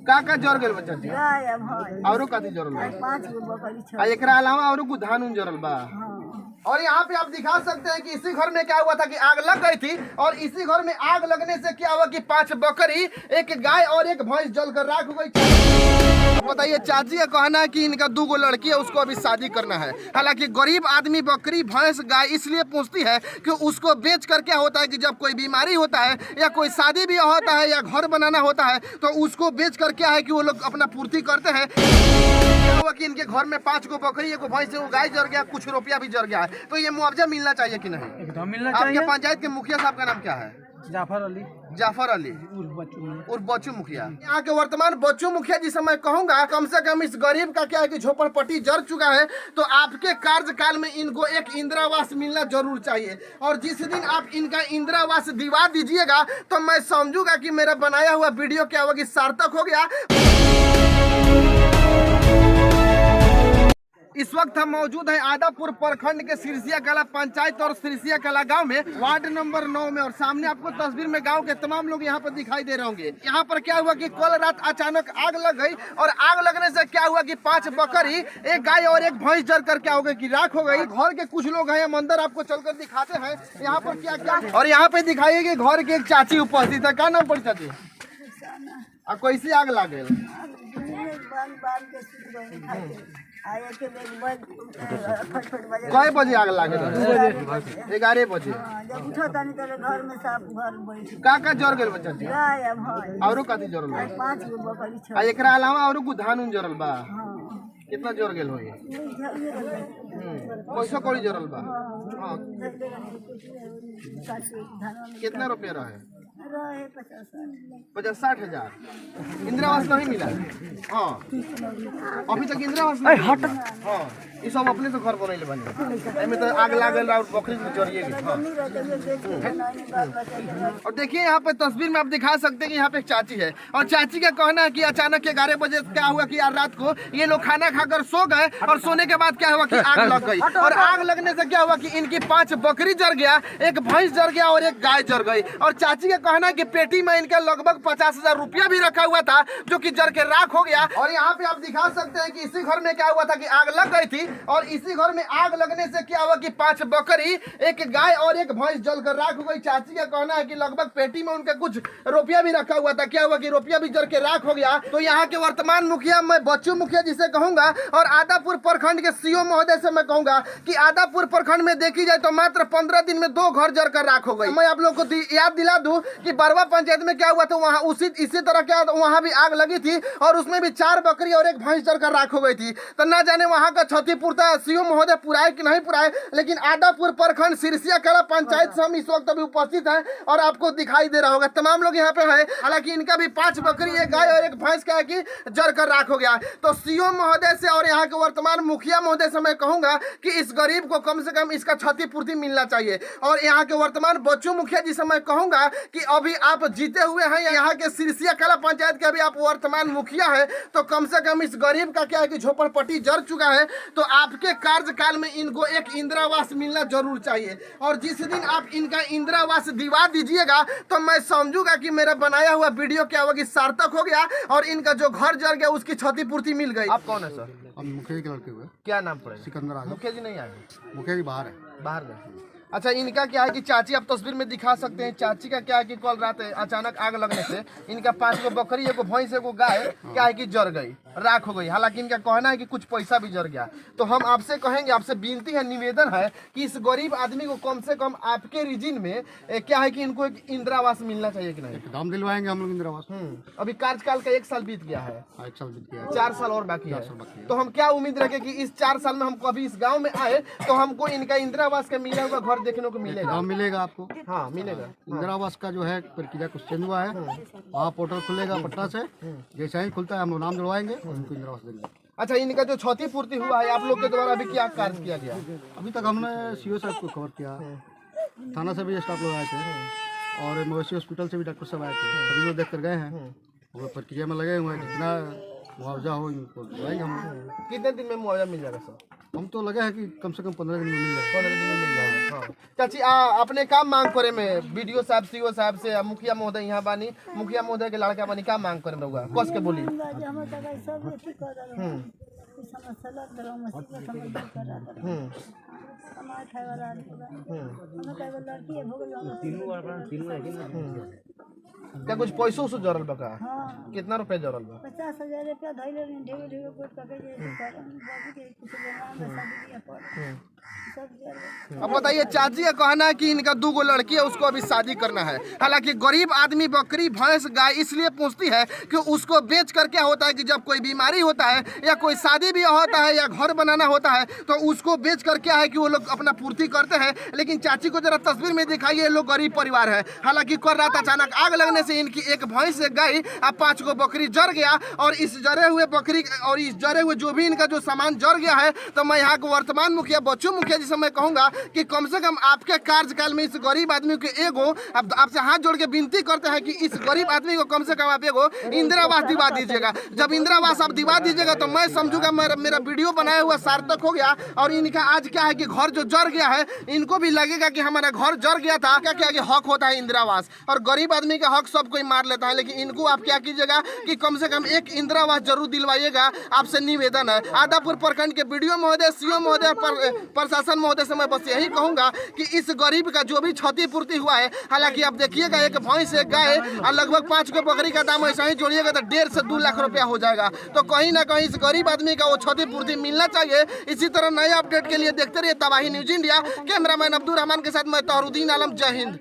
का जर गेल बच्चा जी औरो कथी जरल बा? 5 गो बकरी छ। आ एकरा अलावा औरो कुछ धान उन जरल बा? और यहाँ पे आप दिखा सकते हैं कि इसी घर में क्या हुआ था कि आग लग गई थी और इसी घर में आग लगने से क्या हुआ कि 5 बकरी, एक गाय और एक भैंस जलकर राख हो गई। बताइए, चाची का कहना है कि इनका 2 गो लड़की है, उसको अभी शादी करना है। हालांकि गरीब आदमी बकरी भैंस गाय इसलिए पूछती है कि उसको बेच कर क्या होता है कि जब कोई बीमारी होता है या कोई शादी भी होता है या घर बनाना होता है तो उसको बेच कर क्या है कि वो लोग अपना पूर्ति करते हैं। क्या हुआ कि इनके घर में 5 गो बकरी, एक भैंस, वो गाय जर गया, कुछ रुपया भी जर गया है, तो ये मुआवजा मिलना चाहिए कि नहीं? एकदम मिलना चाहिए। आपके पंचायत के मुखिया साहब का नाम क्या है? जाफर अली। जाफर अली और बच्चू मुखिया। यहाँ के वर्तमान बच्चू मुखिया जी से मैं कहूँगा, कम से कम इस गरीब का क्या है कि झोपड़पट्टी जर चुका है, तो आपके कार्यकाल में इनको एक इंदिरा आवास मिलना जरूर चाहिए। और जिस दिन आप इनका इंदिरा आवास दिवा दीजिएगा तो मैं समझूंगा कि मेरा बनाया हुआ वीडियो क्या होगा कि सार्थक हो गया। इस वक्त हम मौजूद हैं आदापुर प्रखंड के सिरसिया कला पंचायत और सिरसिया कला गांव में, वार्ड नंबर 9 में। और सामने आपको तस्वीर में गांव के तमाम लोग यहाँ पर दिखाई दे रहे होंगे। यहाँ पर क्या हुआ कि कल रात अचानक आग लग गई और आग लगने से क्या हुआ कि 5 बकरी, एक गाय और एक भैंस जलकर क्या हो गई कि राख हो गई। घर के कुछ लोग हैं, हम अंदर आपको चलकर दिखाते हैं यहाँ पर क्या क्या। और यहाँ पे दिखाइए कि घर के एक चाची उपस्थित है। क्या नाम पड़ी चाची? कैसी आग लगे? कई बजे आग लगे? 11 बजे। जब उठो तनी तो घर में सब घर बैठ का जर गेल बच्चा जी औरो कथी जरल बा? 5 गो बकरी छ। आ एकरा अलावा औरो कुछ धान उन जरल बा? कितना जर गेल होई? पैसा कौड़ी जरल बा? कितना रुपया रहे? 50-60 हजार। इंदिरा आवास नहीं मिला? हाँ, अभी तक इंदिरा आवास नहीं हट। हाँ, ये सब अपने तो घर बनैले बने, एमे तो आग लागल और बकरी में जरिए गई। और देखिए यहाँ पे तस्वीर में आप दिखा सकते हैं कि यहाँ पे एक चाची है और चाची का कहना है कि अचानक 11 बजे क्या हुआ कि यार रात को ये लोग खाना खाकर सो गए और सोने के बाद क्या हुआ कि आग लग गई। और आग लगने से क्या हुआ कि इनकी 5 बकरी जर गया, एक भैंस जर गया और एक गाय जर गई। और चाची का कहना है कि पेटी में इनका लगभग 50,000 रुपया भी रखा हुआ था जो कि जर के राख हो गया। और यहाँ पे आप दिखा सकते हैं कि इसी घर में क्या हुआ था कि आग लग गई थी और इसी घर में आग लगने से क्या हुआ कि 5 बकरी, एक गाय और एक भैंस जलकर राख हो गई। चाची का कहना है कि लगभग पेटी में उनका कुछ रुपया भी रखा हुआ था। क्या हुआ कि रुपया भी जल के राख हो गया। तो यहाँ के वर्तमान मुखिया मैं बच्चू मुखिया जी से कहूंगा और आदापुर प्रखंड के सीओ महोदय से मैं कहूंगा कि आदापुर प्रखंड में देखी जाए तो मात्र 15 दिन में 2 घर जलकर राख हो गई। मैं आप लोग को याद दिला दूं कि बरवा पंचायत में क्या हुआ था, वहाँ इसी तरह क्या वहाँ भी आग लगी थी और उसमें भी 4 बकरी और एक भैंस जलकर राख हो गई थी। तो ना जाने वहाँ का क्षतिपूर्ति सीओ महोदय पुराए कि नहीं पुराए, लेकिन आदापुर प्रखंड सिरसिया कला पंचायत से हम इस वक्त अभी उपस्थित हैं और आपको दिखाई दे रहा होगा तमाम लोग यहाँ पे हैं। हालांकि इनका भी 5 बकरी, एक गाय और एक भैंस क्या है कि जलकर राख हो गया। तो सीओ महोदय से और यहाँ के वर्तमान मुखिया महोदय से मैं कहूंगा कि इस गरीब को कम से कम इसका क्षतिपूर्ति मिलना चाहिए। और यहाँ के वर्तमान बच्चू मुखिया जी से मैं कहूंगा कि अभी आप जीते हुए हैं यहाँ के सिरसिया कला पंचायत के, अभी आप वर्तमान मुखिया है, तो कम से कम इस गरीब का क्या है कि झोपड़पट्टी जर चुका है, तो आपके कार्यकाल में इनको एक इंदिरा आवास मिलना जरूर चाहिए। और जिस दिन आप इनका इंदिरा आवास दिवा दीजिएगा तो मैं समझूंगा कि मेरा बनाया हुआ वीडियो क्या होगा कि सार्थक हो गया और इनका जो घर जल गया उसकी क्षतिपूर्ति मिल गई। आप कौन है सर? हम मुखिया जी के लड़के हुए। क्या नाम पड़ेगा? सिकंदर आजम। मुखिया जी नहीं आए? मुखिया जी बाहर है। बाहर गए। अच्छा, इनका क्या है कि चाची आप तस्वीर में दिखा सकते हैं। चाची का क्या है कि कल रात अचानक आग लगने से इनका 5 गो बकरी, एक भैंस, एक गाय क्या है कि जर गई, राख हो गई। हालांकि इनका कहना है कि कुछ पैसा भी जर गया। तो हम आपसे कहेंगे, आपसे विनती है, निवेदन है कि इस गरीब आदमी को कम से कम आपके रीजन में क्या है कि इनको एक इंदिरा आवास मिलना चाहिए कि नहीं? एकदम दिलवाएंगे हम लोग इंदिरा आवास। अभी कार्यकाल का 1 साल बीत गया है, 1 साल बीत गया, 4 साल और बाकी है। तो हम क्या उम्मीद रखें कि इस 4 साल में हम कभी इस गाँव में आए तो हमको इनका इंदिरा आवास का मिला हुआ घर देखने को मिलेगा। मिलेगा आपको। हाँ, मिलेगा। इंदिरा आवास का जो है प्रक्रिया कुछ चेंज हुआ है, वहाँ पोर्टल खुलेगा पटना से, जैसे ही खुलता है हम लोग नाम जुड़वाएंगे और उनको इंदिरा आवास देंगे। अच्छा, इनका जो क्षतिपूर्ति हुआ है आप लोग के द्वारा अभी क्या कार्य किया गया? अभी तक हमने सीओ साहब को खबर किया, थाना से भी स्टाफ लोग आए थे और मवेशी हॉस्पिटल से भी डॉक्टर साहब आए थे, सभी लोग देख कर गए हैं। वो प्रक्रिया में लगे हुए हैं, जितना मुआवजा हो इनको दिलवाएंगे हम। कितने दिन में मुआवजा मिल जाएगा सर? हम तो लगे हैं कि कम से कम 15 दिन में मिल जाए। 15 दिन में मिल जाएगा। हाँ। चाची अपने काम मांग करे में बीडीओ साहब सीओ साहब से मुखिया महोदय यहाँ बानी, मुखिया महोदय के लड़का बानी, का मांग करे में रहुआ कस के बोली। क्या कुछ पैसों से जरल बका? हाँ। कितना रुपया जरल बा? 50,000 रुपया धैले ढेर ढेर गोट पके जे बाबू के कुछ जमा में शादी दिया पर सब जर। अब बताइए, चाची का कहना है कि इनका 2 लड़की है, उसको अभी शादी करना है। हालांकि गरीब आदमी बकरी भैंस गाय इसलिए पूछती है कि उसको बेच कर क्या होता है कि जब कोई बीमारी होता है या कोई शादी भी होता है या घर बनाना होता है तो उसको बेच कर क्या है कि वो लोग अपना पूर्ति करते हैं। लेकिन चाची को जरा तस्वीर में दिखाइए, ये लोग गरीब परिवार है। हालांकि कल रात अचानक आग लगने से इनकी एक भैंस एक गाय और 5 को बकरी जर गया, और इस जरे हुए बकरी और इस जरे हुए जो भी इनका जो सामान जर गया है, तो मैं यहाँ को वर्तमान मुखिया बच्चू मुखिया जी से मैं कहूंगा कि कम से कम आपके कार्यकाल में इस गरीब आदमी को एगो आपसे हाथ जोड़ के विनती करते हैं कि इस गरीब आदमी को कम से कम आप एगो इंदिरावास दिवा दीजिएगा। जब इंदिरावास आप दिवा दीजिएगा तो मैं समझूंगा मेरा वीडियो बनाया हुआ सार्थक हो गया। और इनका आज क्या है कि घर जो जर गया है, इनको भी लगेगा कि हमारा घर जर गया था। क्या क्या हक होता है इंदिरावास, और गरीब आदमी का हक सब कोई मार लेता है, लेकिन इनको आप क्या कीजिएगा कि कम से कम एक इंदिरावास जरूर दिलवाइएगा, आपसे निवेदन है। आदापुर प्रखंड के बीडीओ महोदय, सीओ महोदय, प्रशासन महोदय से मैं बस यही कहूंगा कि इस गरीब का जो भी क्षतिपूर्ति हुआ है, हालांकि आप देखिएगा एक भैंस एक गाय और लगभग 5 को बकरी का दाम ऐसा ही जोड़िएगा तो 1.5 से 2 लाख रुपया हो जाएगा। तो कहीं ना कहीं इस गरीब आदमी का वो क्षतिपूर्ति मिलना चाहिए। इसी तरह नए अपडेट के लिए देखते रहिए तबाही news India. Cameraman Abdul Rahman के साथ मैं तहरुद्दीन आलम। जय हिंद।